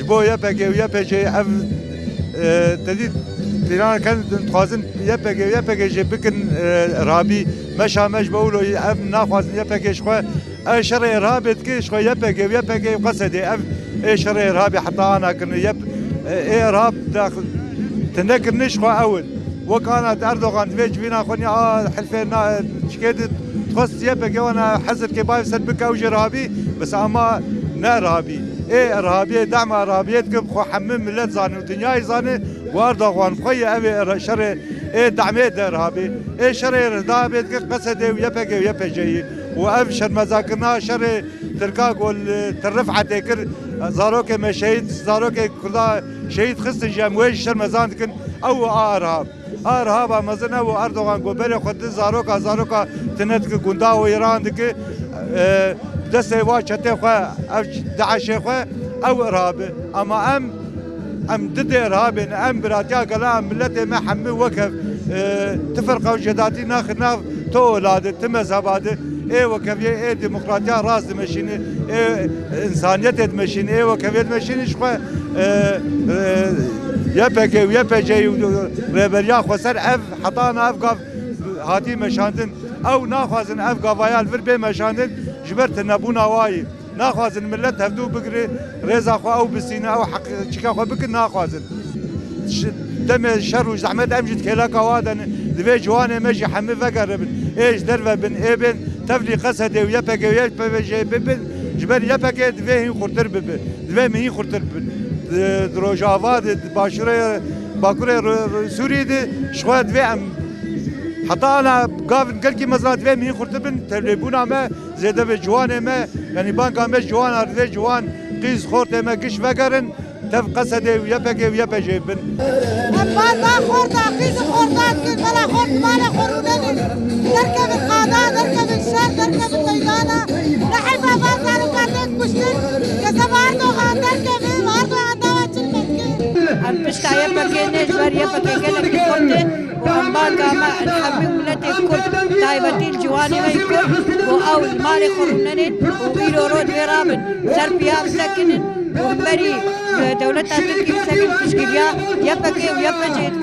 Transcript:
جبو يبقى ويبقى اف تدي تيران كان تخازن يبقى جبكن رابي مش بقولوا اف ناخذ يبقى شخوا شر ارهابي كي شخوا يبقى قصدي اف شر ارهابي حتى انا كن يب ارهاب داخل تنكر نشخوا اول وكانت اردوغان تفيج فينا خوني حلفنا شكيد تخص يبقى وانا حزر كبايف سلبك او ارهابي بس اما نا ارهابي ارهابي دعم ارهابيتكم خو حمم ملت زاني ودنياي زاني واردوغان خويا ابي شر دعمي ارهابي شر ارهابيتك قصدي ويبقى جاي وابشر مذاكرنا شر تركاك والترفعه تكر زاروك مشيد زاروك كلها شهيد خص جامويش شر مزاندكن او ارهاب مزنا واردوغان قبل خد زاروكا تنتك غوندا وايران دك دسي واچته خو داعش خو او ارهاب اما ام ضد ارهاب ام براتيا قال ملت ما حمي وكف تفرقوا جداتي ناخذ تو اولاد تمذهبات وكفيه ديمقراطيه راس ماشين انسانيه ماشين وكفيه ماشين شخو يبقى جاي ريبريا خسر اف حطانا اف قاف هاتي مشاندن او ناخذن اف قافايال فر مشاندن جبرت نبونا واي ناخذن ملت هفدو بقري رزا خو او بسينا او حق شكا خو بك ناخذن دم شر وزحمت امجد كلاكا وادن دبي جواني مجي حمي فقربن ايش درفه بن ابن تفلي قصدي ويبقى جاي ببن جبر يبقى دبي خرتر ببن دبي مي خرتر ببن دروجاوا باشره باكوره سوري دي شواد في ام حتى انا قافن قلكي مزرات في مي خرتبن تليفونا ما زيد بجوان ما يعني بانكا مش جوان ارد جوان قيس خورت ما قش فقرن تف قصدي ويبقى جيبن ما خورتا قيس خورتات كل بلا خورت ما له خورونني نركب القادة نركب الشر نركب الطيلانة نحب بازار وقاعدين بشتر كسباردو نركب بشتا يبقى نجبر يبقى قلق الخطة وأنباقا ما نحمي ولتي الكل تايبتين جواني ما يكل وأول مالي خروننين وبيلو رود برابن سربيا مسكنين ومبري دولتها تركي مسكن تشكيليا يبقى ويبقى جيد